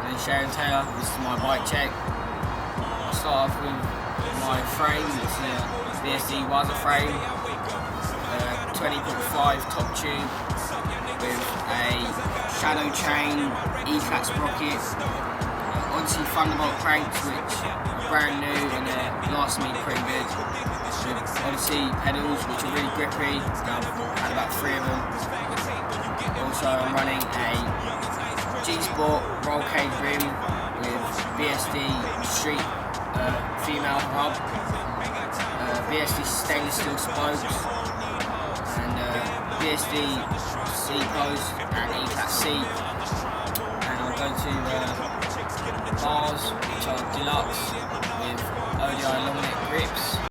My name's Sheridan. This is my bike check. I'll start off with my frame. It's a BSD Waza frame, 20.5 top tube with a shadow chain, E-flat sprocket, Odyssey Thunderbolt cranks which are brand new and they're lasting me pretty good. With Odyssey pedals which are really grippy. I've had about 3 of them. Also I'm running a G-Sport roll cage rim with BSD Street female hub, BSD stainless steel spokes, and BSD seat post and E-flat seat. And I'll go to bars which are deluxe with ODI long neck grips.